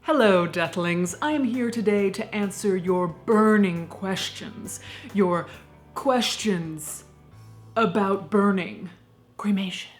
Hello, Deathlings. I am here today to answer your burning questions. Your questions about burning. Cremation.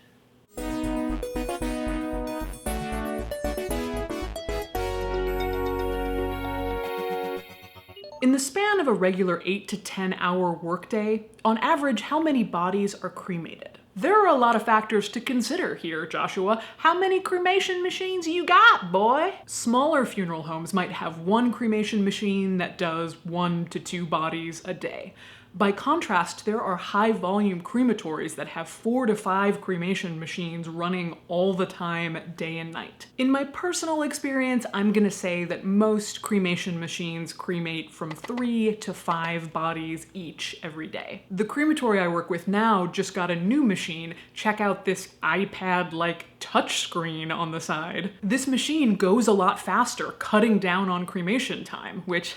In the span of a regular 8 to 10 hour workday, on average, how many bodies are cremated? There are a lot of factors to consider here, Joshua. How many cremation machines you got, boy? Smaller funeral homes might have one cremation machine that does 1 to 2 bodies a day. By contrast, there are high-volume crematories that have 4 to 5 cremation machines running all the time, day and night. In my personal experience, I'm gonna say that most cremation machines cremate from 3 to 5 bodies each every day. The crematory I work with now just got a new machine. Check out this iPad-like touchscreen on the side. This machine goes a lot faster, cutting down on cremation time, which,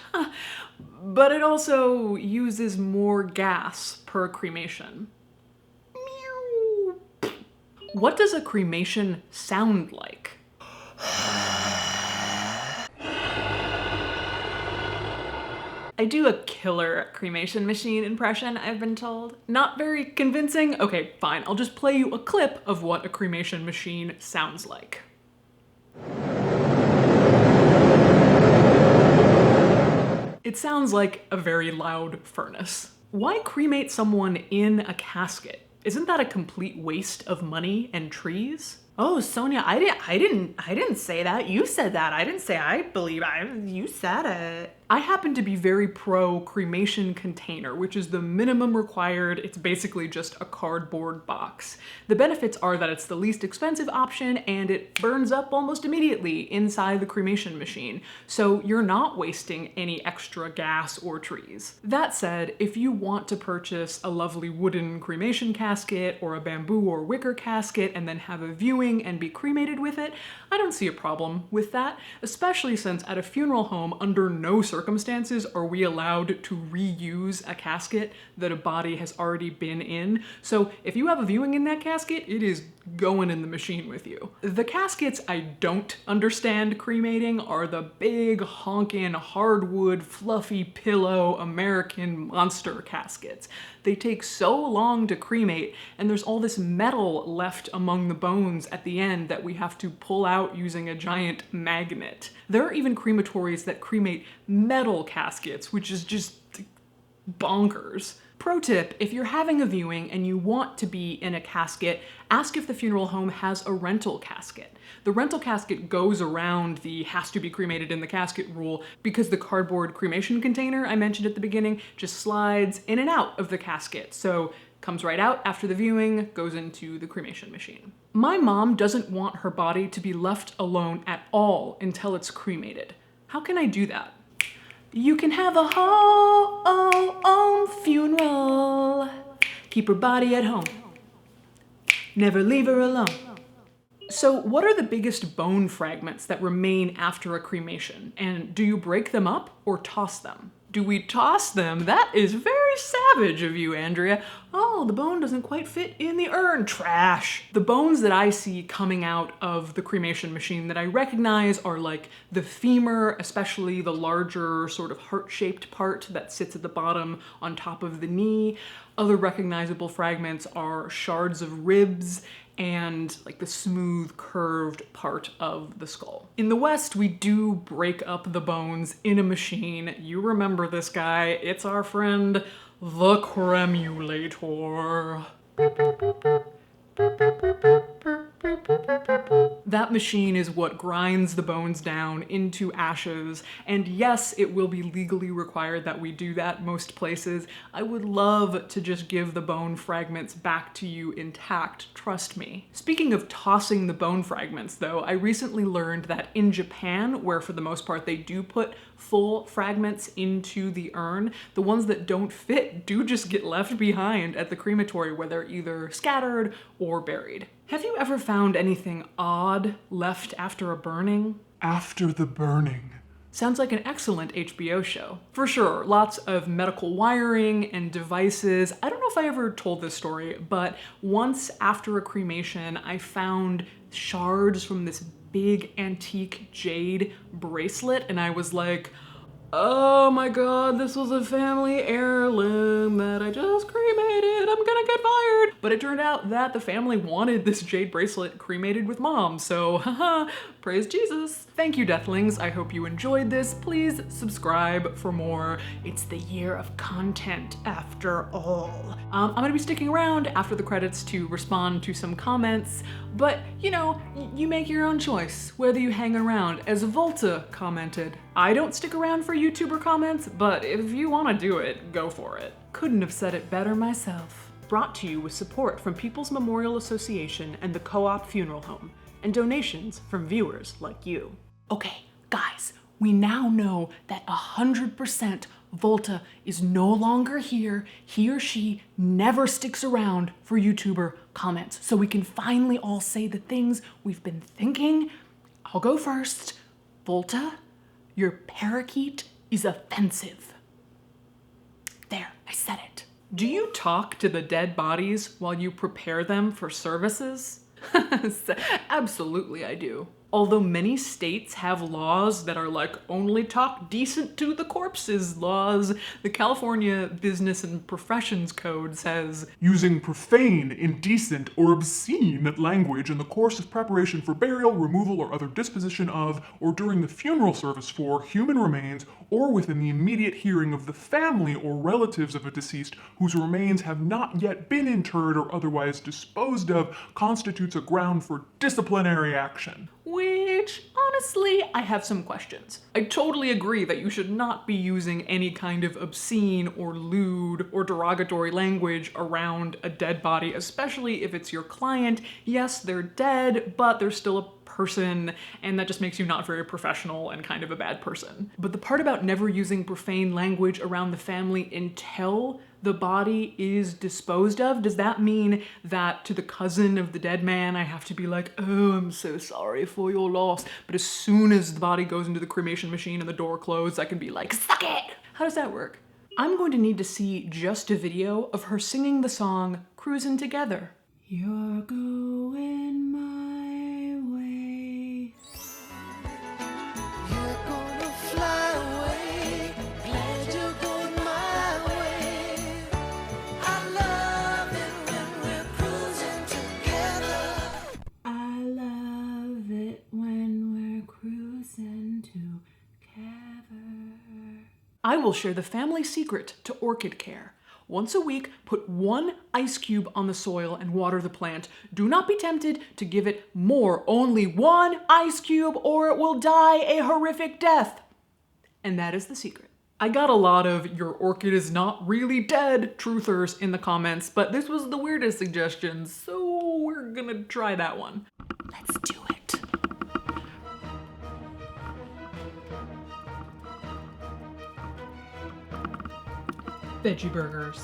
but it also uses more gas per cremation. Meow. What does a cremation sound like? I do a killer cremation machine impression, I've been told. Not very convincing? Okay, fine. I'll just play you a clip of what a cremation machine sounds like. It sounds like a very loud furnace. Why cremate someone in a casket? Isn't that a complete waste of money and trees? Oh, Sonia, I didn't say that. You said that. I didn't say you said it. I happen to be very pro cremation container, which is the minimum required. It's basically just a cardboard box. The benefits are that it's the least expensive option and it burns up almost immediately inside the cremation machine, so you're not wasting any extra gas or trees. That said, if you want to purchase a lovely wooden cremation casket or a bamboo or wicker casket and then have a viewing and be cremated with it, I don't see a problem with that, especially since at a funeral home, under no circumstances are we allowed to reuse a casket that a body has already been in. So if you have a viewing in that casket, it is going in the machine with you. The caskets I don't understand cremating are the big, honkin', hardwood, fluffy pillow American monster caskets. They take so long to cremate, and there's all this metal left among the bones at the end that we have to pull out using a giant magnet. There are even crematories that cremate metal caskets, which is just bonkers. Pro tip, if you're having a viewing and you want to be in a casket, ask if the funeral home has a rental casket. The rental casket goes around the has to be cremated in the casket rule because the cardboard cremation container I mentioned at the beginning just slides in and out of the casket. So comes right out after the viewing, goes into the cremation machine. My mom doesn't want her body to be left alone at all until it's cremated. How can I do that? You can have a home funeral. Keep her body at home. Never leave her alone. So what are the biggest bone fragments that remain after a cremation? And do you break them up or toss them? Do we toss them? That is very savage of you, Andrea. Oh, the bone doesn't quite fit in the urn. Trash. The bones that I see coming out of the cremation machine that I recognize are like the femur, especially the larger sort of heart-shaped part that sits at the bottom on top of the knee. Other recognizable fragments are shards of ribs and like the smooth curved part of the skull. In the West, we do break up the bones in a machine. You remember this guy, it's our friend, the Cremulator. That machine is what grinds the bones down into ashes, and yes, it will be legally required that we do that most places. I would love to just give the bone fragments back to you intact, trust me. Speaking of tossing the bone fragments though, I recently learned that in Japan, where for the most part they do put full fragments into the urn, the ones that don't fit do just get left behind at the crematory where they're either scattered or buried. Have you ever found anything odd left after a burning? After the burning. Sounds like an excellent HBO show. For sure, lots of medical wiring and devices. I don't know if I ever told this story, but once after a cremation, I found shards from this big antique jade bracelet, and I was like, oh my god, this was a family heirloom that I just cremated. I'm gonna get fired. But it turned out that the family wanted this jade bracelet cremated with mom, so haha, praise Jesus. Thank you, Deathlings. I hope you enjoyed this. Please subscribe for more. It's the year of content after all. I'm gonna be sticking around after the credits to respond to some comments, but you know, you make your own choice whether you hang around. As Volta commented, I don't stick around for YouTuber comments, but if you want to do it, go for it. Couldn't have said it better myself. Brought to you with support from People's Memorial Association and the Co-op Funeral Home, and donations from viewers like you. Okay, guys, we now know that 100% Volta is no longer here. He or she never sticks around for YouTuber comments, so we can finally all say the things we've been thinking. I'll go first. Volta, your parakeet is offensive. There, I said it. Do you talk to the dead bodies while you prepare them for services? Absolutely I do. Although many states have laws that are like only talk decent to the corpses laws, the California Business and Professions Code says Using profane, indecent, or obscene language in the course of preparation for burial, removal, or other disposition of, or during the funeral service for, human remains, or within the immediate hearing of the family or relatives of a deceased whose remains have not yet been interred or otherwise disposed of, constitutes a ground for disciplinary action. Which, honestly, I have some questions. I totally agree that you should not be using any kind of obscene or lewd or derogatory language around a dead body, especially if it's your client. Yes, they're dead, but they're still a person, and that just makes you not very professional and kind of a bad person. But the part about never using profane language around the family until the body is disposed of, does that mean that to the cousin of the dead man, I have to be like, oh, I'm so sorry for your loss, but as soon as the body goes into the cremation machine and the door closes, I can be like, suck it? How does that work? I'm going to need to see just a video of her singing the song Cruising Together. You're going my way. You're gonna fly away. Glad you're going my way. I love it when we're cruising together. I love it when we're cruising together. I will share the family secret to orchid care. Once a week, put 1 ice cube on the soil and water the plant. Do not be tempted to give it more. Only 1 ice cube or it will die a horrific death. And that is the secret. I got a lot of your orchid is not really dead truthers in the comments, but this was the weirdest suggestion, so we're gonna try that one. Let's do it. Veggie burgers.